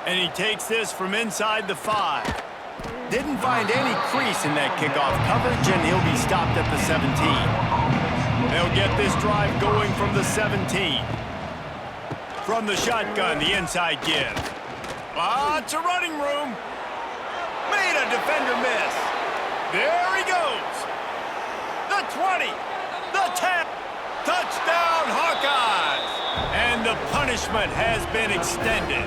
And he takes this from inside the 5. Didn't find any crease in that kickoff coverage, and he'll be stopped at the 17. They'll get this drive going from the 17. From the shotgun, the inside give. Lots of running room. Made a defender miss. There he goes. The 20, the 10. Touchdown, Hawkeyes. And the punishment has been extended.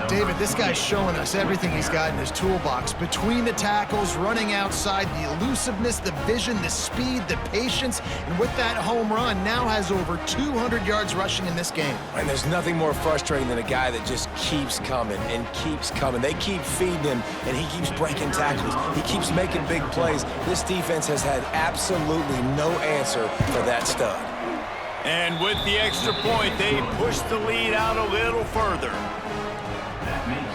David, this guy's showing us everything he's got in his toolbox. Between the tackles, running outside, the elusiveness, the vision, the speed, the patience, and with that home run, now has over 200 yards rushing in this game.
And there's nothing more frustrating than a guy that just keeps coming and keeps coming. They keep feeding him, and he keeps breaking tackles. He keeps making big plays. This defense has had absolutely no answer for that stud.
And with the extra point, they push the lead out a little further.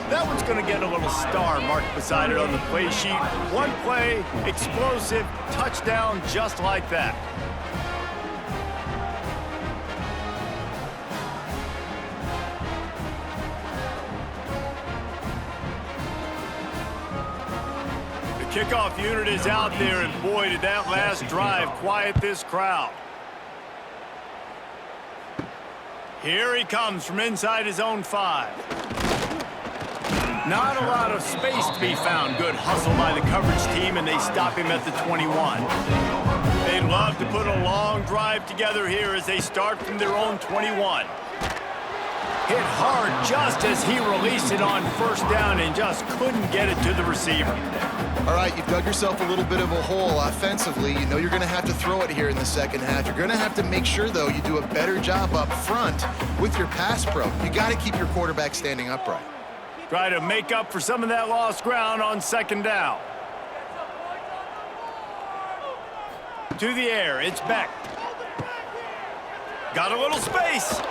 That one's going to get a little star marked beside it on the play sheet. One play, explosive, touchdown, just like that. Kickoff unit is out there, and boy, did that last drive quiet this crowd. Here he comes from inside his own 5. Not a lot of space to be found. Good hustle by the coverage team, and they stop him at the 21. They'd love to put a long drive together here as they start from their own 21. Hit hard just as he released it on first down and just couldn't get it to the receiver.
All right, you've dug yourself a little bit of a hole offensively. You know you're going to have to throw it here in the second half. You're going to have to make sure, though, you do a better job up front with your pass pro. You got to keep your quarterback standing upright.
Try to make up for some of that lost ground on second down. To the air, it's Beck. Got a little space.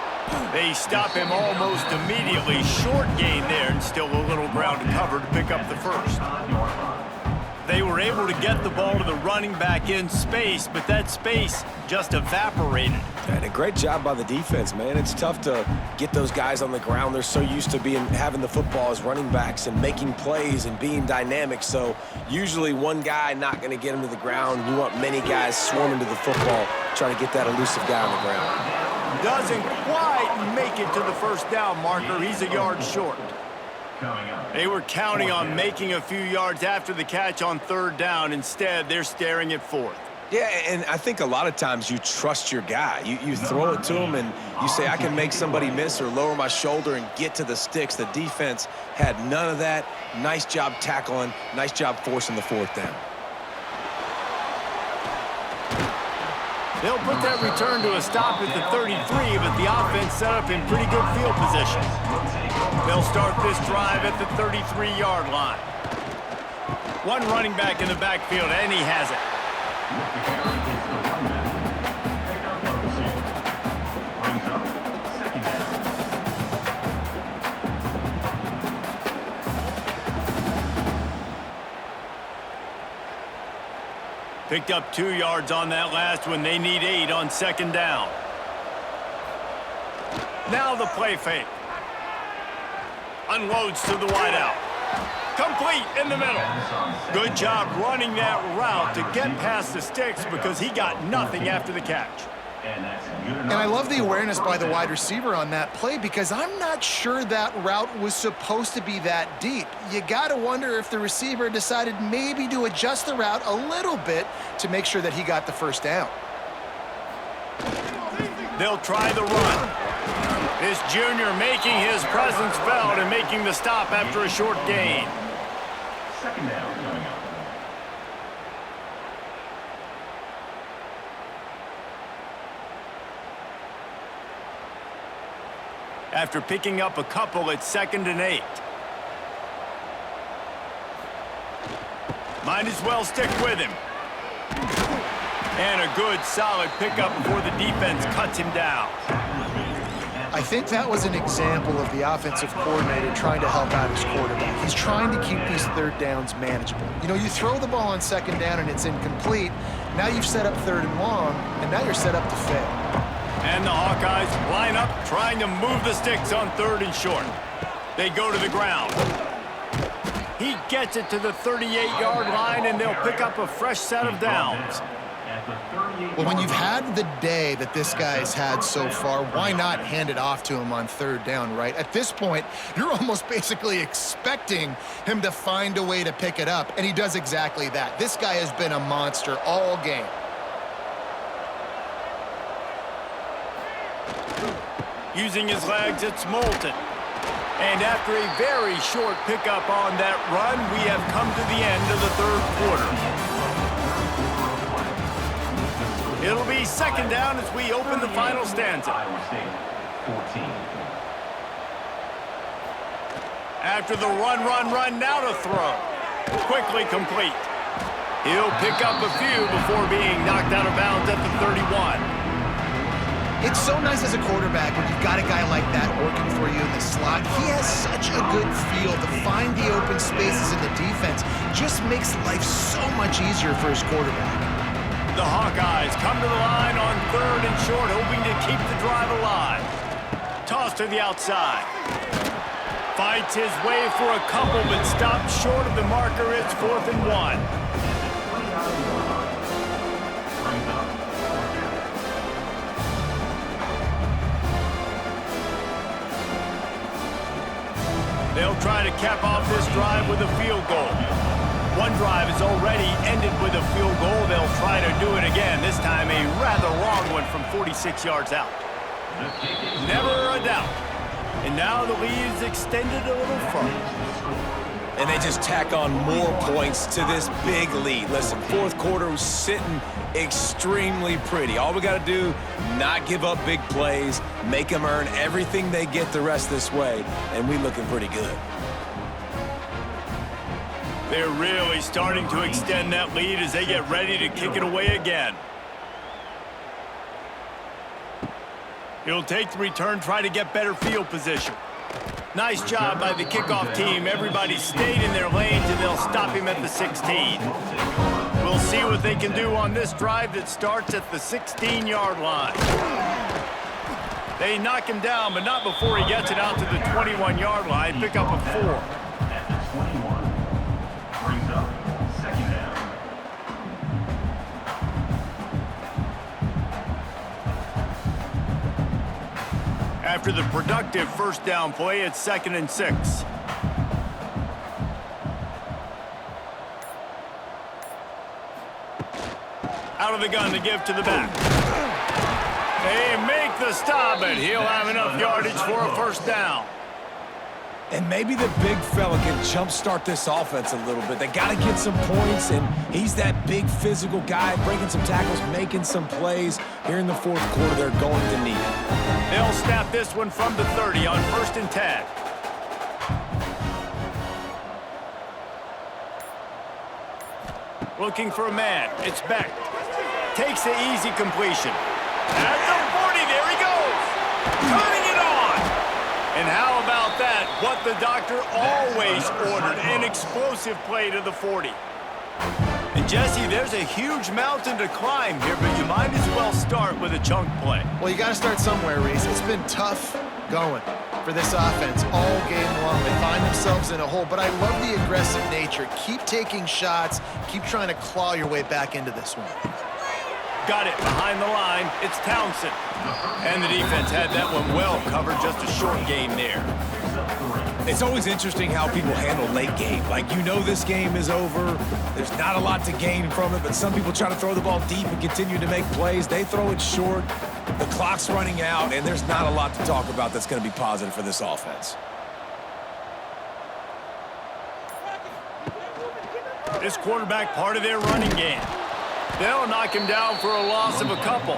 They stop him almost immediately. Short gain there, and still a little ground to cover to pick up the first. They were able to get the ball to the running back in space, but that space just evaporated.
And a great job by the defense, man. It's tough to get those guys on the ground. They're so used to having the football as running backs and making plays and being dynamic. So usually one guy not going to get him to the ground. You want many guys swarming to the football, trying to get that elusive guy on the ground.
Doesn't quite make it to the first down marker. He's a yard short. They were counting on making a few yards after the catch on third down. Instead, they're staring at fourth.
Yeah, and I think a lot of times you trust your guy. You throw it to him and you say, I can make somebody miss or lower my shoulder and get to the sticks. The defense had none of that. Nice job tackling. Nice job forcing the fourth down.
They'll put that return to a stop at the 33, but the offense set up in pretty good field position. They'll start this drive at the 33-yard line. One running back in the backfield, and he has it. Picked up 2 yards on that last one. They need 8 on second down. Now the play fake. Unloads to the wideout. Complete in the middle. Good job running that route to get past the sticks because he got nothing after the catch.
And I love the awareness by the wide receiver on that play because I'm not sure that route was supposed to be that deep. You got to wonder if the receiver decided maybe to adjust the route a little bit to make sure that he got the first down.
They'll try the run. This junior making his presence felt and making the stop after a short gain.
Second down coming up.
After picking up a couple, it's 2nd and 8. Might as well stick with him. And a good, solid pickup before the defense cuts him down.
I think that was an example of the offensive coordinator trying to help out his quarterback. He's trying to keep these third downs manageable. You know, you throw the ball on second down and it's incomplete. Now you've set up 3rd and long, and now you're set up to fail.
And the Hawkeyes line up, trying to move the sticks on 3rd and short. They go to the ground. He gets it to the 38-yard line, and they'll pick up a fresh set of downs.
Well, when you've had the day that this guy's had so far, why not hand it off to him on 3rd down, right? At this point, you're almost basically expecting him to find a way to pick it up, and he does exactly that. This guy has been a monster all game.
Using his legs, it's Moulton. And after a very short pickup on that run, we have come to the end of the 3rd quarter. It'll be 2nd down as we open the final stanza. After the run, now to throw. Quickly complete. He'll pick up a few before being knocked out of bounds at the 31.
It's so nice as a quarterback when you've got a guy like that working for you in the slot. He has such a good feel to find the open spaces in the defense. Just makes life so much easier for his quarterback.
The Hawkeyes come to the line on 3rd and short, hoping to keep the drive alive. Toss to the outside. Fights his way for a couple, but stops short of the marker. It's 4th and 1. They'll try to cap off this drive with a field goal. One drive is already ended with a field goal. They'll try to do it again, this time a rather long one from 46 yards out. Never a doubt. And now the lead is extended a little further.
And they just tack on more points to this big lead. Listen, fourth quarter was sitting extremely pretty. All we got to do, not give up big plays, make them earn everything they get the rest this way, and we looking pretty good.
They're really starting to extend that lead as they get ready to kick it away again. He'll take the return, try to get better field position. Nice job by the kickoff team. Everybody stayed in their lanes, and they'll stop him at the 16. We'll see what they can do on this drive that starts at the 16-yard line. They knock him down, but not before he gets it out to the 21-yard line. Pick up a 4.
At the 21. Brings up 2nd down.
After the productive first down play, it's 2nd and 6. Out of the gun to give to the back. They make the stop, and he'll have enough yardage for a first down.
And maybe the big fella can jumpstart this offense a little bit. They got to get some points, and he's that big physical guy, breaking some tackles, making some plays. Here in the fourth quarter, they're going to need it.
They'll snap this one from the 30 on 1st and 10. Looking for a man. It's Beck. Takes the easy completion. At the 40, there he goes. Turning it on. And how about that? What the doctor always ordered. An explosive play to the 40. And Jesse, there's a huge mountain to climb here, but you might as well start with a chunk play.
Well, you got to start somewhere, Reese. It's been tough going for this offense all game long. They find themselves in a hole, but I love the aggressive nature. Keep taking shots. Keep trying to claw your way back into this one.
Got it behind the line. It's Townsend. And the defense had that one well covered. Just a short game there.
It's always interesting how people handle late game. Like, you know this game is over. There's not a lot to gain from it, but some people try to throw the ball deep and continue to make plays. They throw it short. The clock's running out, and there's not a lot to talk about that's going to be positive for this offense.
This quarterback part of their running game. They'll knock him down for a loss of a couple.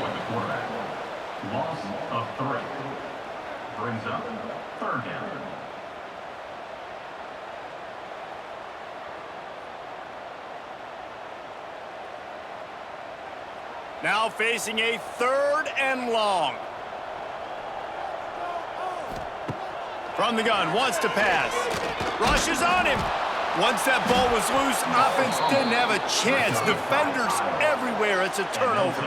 Loss of 3. Brings up 3rd down.
Now facing a 3rd and long. From the gun, wants to pass. Rushes on him. Once that ball was loose, offense didn't have a chance. Defenders everywhere. It's a turnover.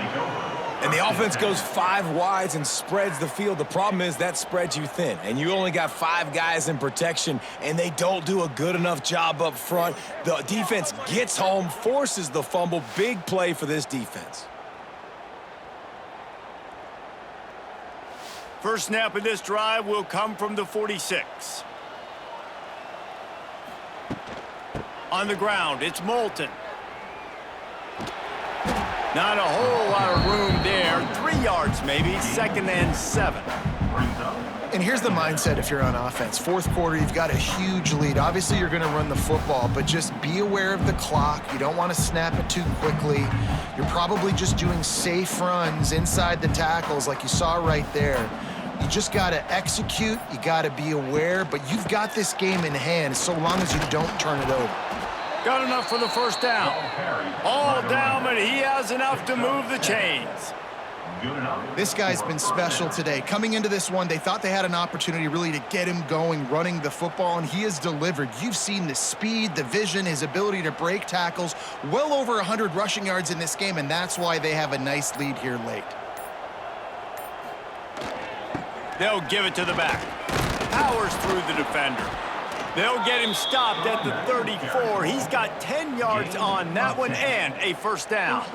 And the offense goes 5 wides and spreads the field. The problem is that spreads you thin, and you only got 5 guys in protection, and they don't do a good enough job up front. The defense gets home, forces the fumble. Big play for this defense.
First snap of this drive will come from the 46. On the ground, it's Moulton. Not a whole lot of room there. 3 yards maybe, 2nd and 7.
And here's the mindset if you're on offense. Fourth quarter, you've got a huge lead. Obviously, you're going to run the football, but just be aware of the clock. You don't want to snap it too quickly. You're probably just doing safe runs inside the tackles like you saw right there. You just got to execute. You got to be aware, but you've got this game in hand so long as you don't turn it over.
Got enough for the first down. All down, but he has enough to move the chains.
This guy's been special today. Coming into this one, they thought they had an opportunity really to get him going, running the football, and he has delivered. You've seen the speed, the vision, his ability to break tackles, well over 100 rushing yards in this game, and that's why they have a nice lead here late.
They'll give it to the back. powers through the defender. They'll get him stopped at the 34. He's got 10 yards on that one and a first down.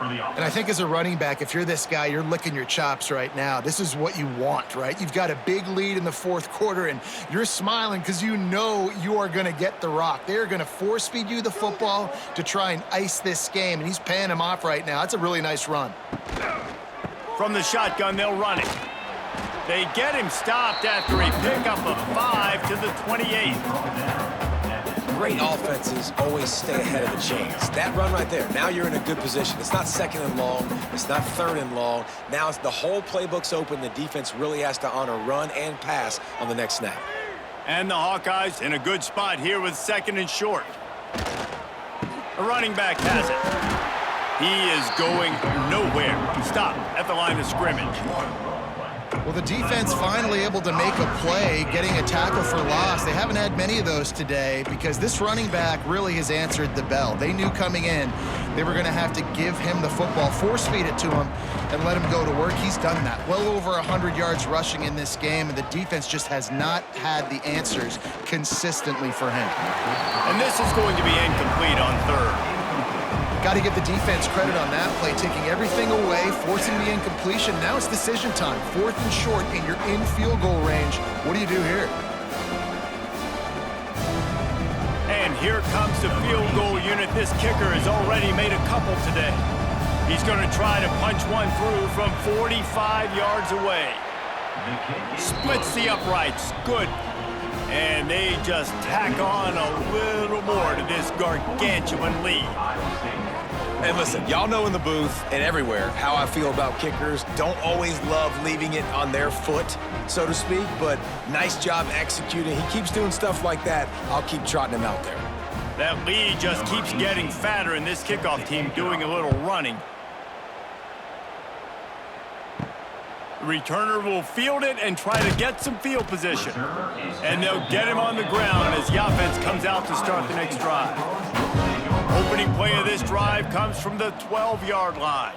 And I think as a running back, if you're this guy, you're licking your chops right now. This is what you want, right? You've got a big lead in the fourth quarter, and you're smiling because you know you are going to get the rock. They're going to force feed you the football to try and ice this game, and he's paying him off right now. That's a really nice run.
From the shotgun, they'll run it. They get him stopped after a pickup of 5 to the 28.
Great offenses always stay ahead of the chains. That run right there, now you're in a good position. It's not second and long. It's not third and long. Now the whole playbook's open. The defense really has to honor run and pass on the next snap.
And the Hawkeyes in a good spot here with second and short. A running back has it. He is going nowhere. Stop at the line of scrimmage.
Well, the defense finally able to make a play, getting a tackle for loss. They haven't had many of those today because this running back really has answered the bell. They knew coming in they were going to have to give him the football, force feed it to him, and let him go to work. He's done that. Well over 100 yards rushing in this game, and the defense just has not had the answers consistently for him.
And this is going to be incomplete on third.
Got to give the defense credit on that play, taking everything away, forcing the incompletion. Now it's decision time. Fourth and short, and you're in field goal range. What do you do here?
And here comes the field goal unit. This kicker has already made a couple today. He's going to try to punch one through from 45 yards away. Splits the uprights. Good. And they just tack on a little more to this gargantuan lead.
And listen, y'all know in the booth and everywhere how I feel about kickers. Don't always love leaving it on their foot, so to speak, but nice job executing. He keeps doing stuff like that. I'll keep trotting him out there.
That lead just keeps getting fatter, and this kickoff team doing a little running. The returner will field it and try to get some field position. And they'll get him on the ground as the offense comes out to start the next drive. Opening play of this drive comes from the 12-yard line.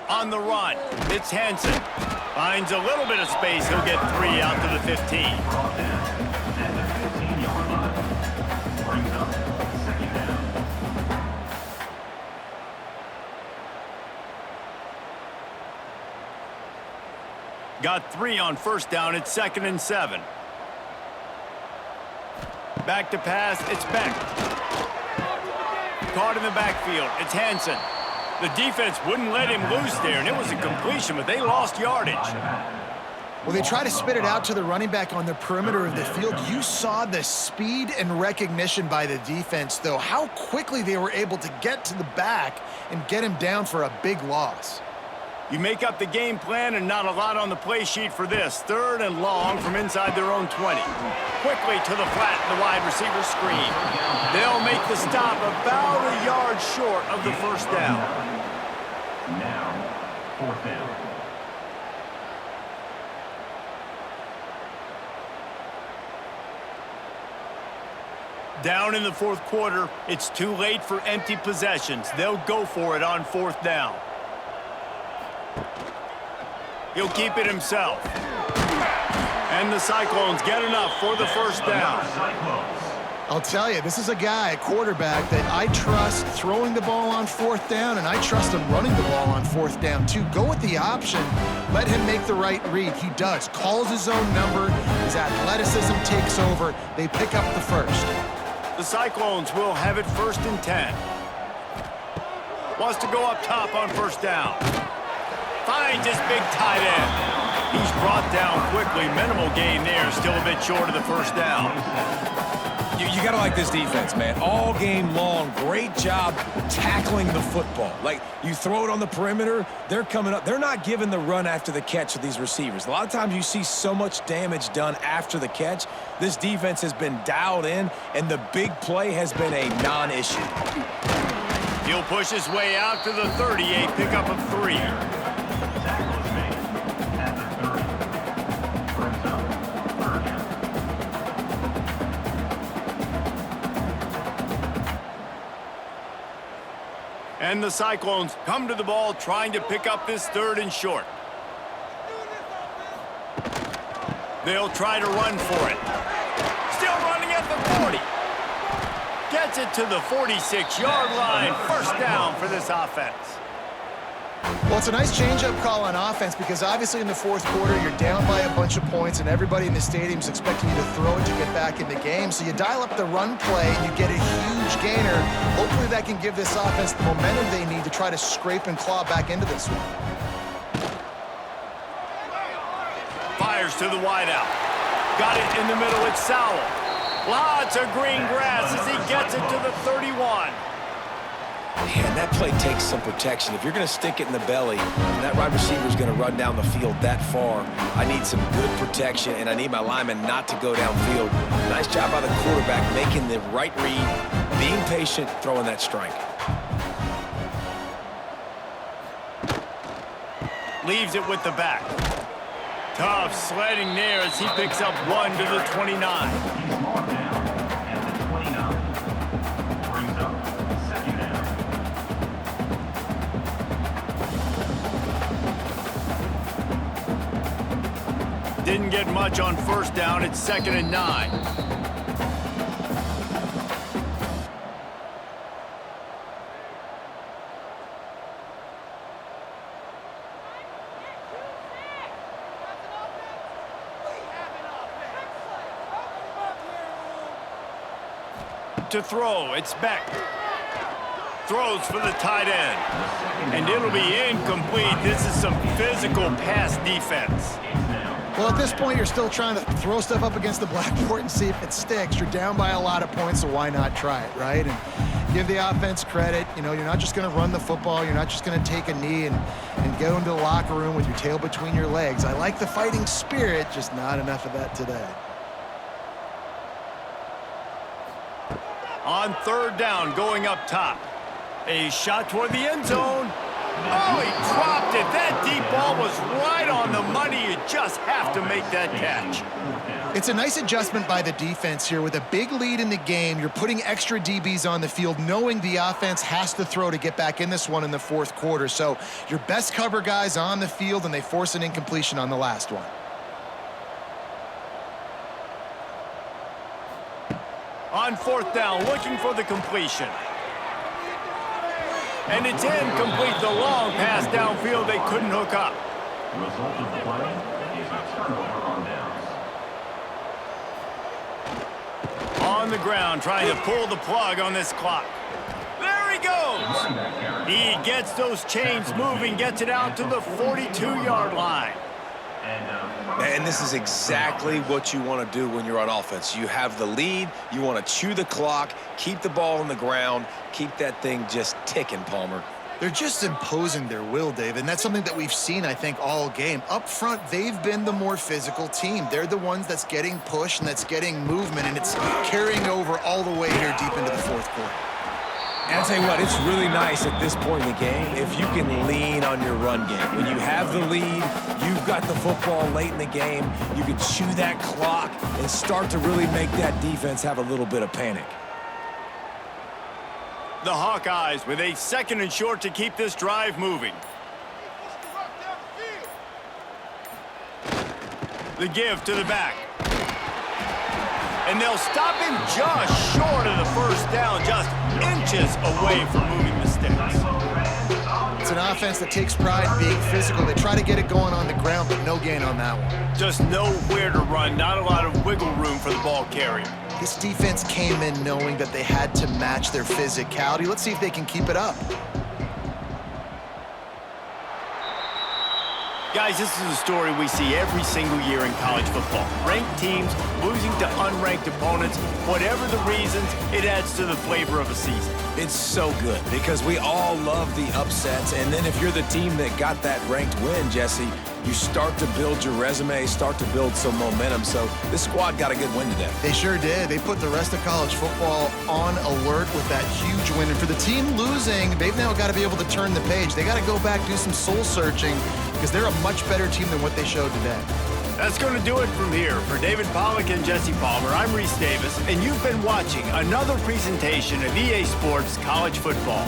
On the run, it's Hansen. Finds a little bit of space. He'll get 3 out to the 15. Got 3 on first down. It's 2nd and 7. Back to pass. It's Beck. Caught in the backfield. It's Hansen. The defense wouldn't let him loose there, and it was a completion, but they lost yardage.
Well, they try to spit it out to the running back on the perimeter of the field. You saw the speed and recognition by the defense, though, how quickly they were able to get to the back and get him down for a big loss.
You make up the game plan and not a lot on the play sheet for this. 3rd and long from inside their own 20. Quickly to the flat, the wide receiver screen. They'll make the stop about a yard short of the first down.
Now, 4th down.
Down in the fourth quarter, it's too late for empty possessions. They'll go for it on 4th down. He'll keep it himself. And the Cyclones get enough for the first down.
I'll tell you, this is a guy, a quarterback, that I trust throwing the ball on 4th down, and I trust him running the ball on 4th down, too. Go with the option. Let him make the right read. He does. Calls his own number. His athleticism takes over. They pick up the first.
The Cyclones will have it 1st and 10. Wants to go up top on 1st down. Finds his big tight end. He's brought down quickly. Minimal gain there. Still a bit short of the first down.
You got to like this defense, man. All game long, great job tackling the football. Like, you throw it on the perimeter, they're coming up. They're not giving the run after the catch of these receivers. A lot of times you see so much damage done after the catch. This defense has been dialed in, and the big play has been a non-issue.
He'll push his way out to the 38, pickup of 3. And the Cyclones come to the ball trying to pick up this 3rd and short. They'll try to run for it. Still running at the 40. Gets it to the 46-yard line. First down for this offense.
Well, it's a nice change-up call on offense because obviously in the fourth quarter, you're down by a bunch of points and everybody in the stadium is expecting you to throw it to get back in the game. So you dial up the run play and you get a huge gainer. Hopefully that can give this offense the momentum they need to try to scrape and claw back into this one.
Fires to the wideout. Got it in the middle. It's Sowell. Lots of green grass as he gets it to the 31.
Man, that play takes some protection. If you're going to stick it in the belly, and that wide receiver is going to run down the field that far, I need some good protection, and I need my lineman not to go downfield. Nice job by the quarterback making the right read, being patient, throwing that strike.
Leaves it with the back. Tough sledding there as he picks up 1 to the 29.
He's marked down at the 29. Brings up second down.
Didn't get much on first down. It's 2nd and 9. To throw, it's Beck. Throws for the tight end. And it'll be incomplete. This is some physical pass defense.
Well, at this point, you're still trying to throw stuff up against the blackboard and see if it sticks. You're down by a lot of points, so why not try it, right? And give the offense credit. You know, you're not just going to run the football. You're not just going to take a knee and go into the locker room with your tail between your legs. I like the fighting spirit, just not enough of that today.
On third down, going up top. A shot toward the end zone. Oh, he dropped it. That deep ball was right on the money. You just have to make that catch.
It's a nice adjustment by the defense here. With a big lead in the game, you're putting extra DBs on the field, knowing the offense has to throw to get back in this one in the fourth quarter. So your best cover guys on the field, and they force an incompletion on the last one.
On fourth down, looking for the completion. And it's incomplete. The long pass downfield, they couldn't hook up.
Result of the play is a turnover on downs.
On the ground, trying to pull the plug on this clock. There he goes. He gets those chains moving, gets it out to the 42-yard line.
And this is exactly what you want to do when you're on offense. You have the lead, you want to chew the clock, keep the ball on the ground, keep that thing just ticking, Palmer.
They're just imposing their will, Dave, and that's something that we've seen, I think, all game. Up front, they've been the more physical team. They're the ones that's getting pushed and that's getting movement, and it's carrying over all the way here deep into the fourth quarter.
And I'll tell you what, it's really nice at this point in the game if you can lean on your run game. When you have the lead, you've got the football late in the game, you can chew that clock and start to really make that defense have a little bit of panic.
The Hawkeyes with a 2nd and short to keep this drive moving. The give to the back. And they'll stop him just short of the first down, just inches away from moving the sticks.
It's an offense that takes pride in being physical. They try to get it going on the ground, but no gain on that one.
Just nowhere to run, not a lot of wiggle room for the ball carrier.
This defense came in knowing that they had to match their physicality. Let's see if they can keep it up.
Guys, this is a story we see every single year in college football. Ranked teams losing to unranked opponents. Whatever the reasons, it adds to the flavor of a season.
It's so good because we all love the upsets, and then if you're the team that got that ranked win, Jesse, you start to build your resume, start to build some momentum. So this squad got a good win today.
They sure did. They put the rest of college football on alert with that huge win. And for the team losing, they've now got to be able to turn the page. They got to go back, do some soul searching, because they're a much better team than what they showed today.
That's going to do it from here. For David Pollack and Jesse Palmer, I'm Reese Davis, and you've been watching another presentation of EA Sports College Football.